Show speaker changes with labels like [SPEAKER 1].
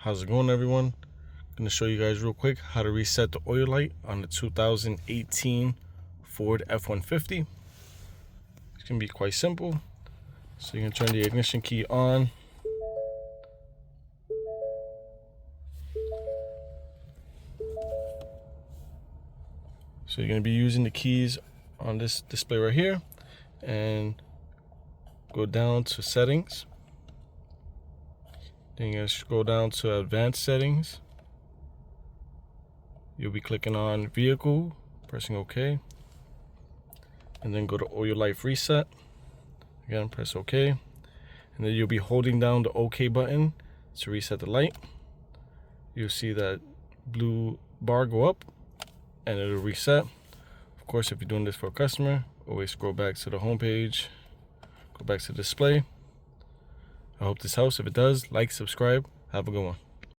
[SPEAKER 1] How's it going, everyone? I'm going to show you guys real quick how to reset the oil light on the 2018 Ford F-150. It's going to be quite simple. So you can turn the ignition key on. So you're going to be using the keys on this display right here, and go down to settings. Then you're going to go down to advanced settings. You'll be clicking on vehicle, pressing OK, and then go to oil light reset. Again, press OK, and then you'll be holding down the OK button to reset the light. You'll see that blue bar go up and it'll reset. Of course, if you're doing this for a customer, always scroll back to the home page, go back to the display. I hope this helps. If it does, like, subscribe. Have a good one.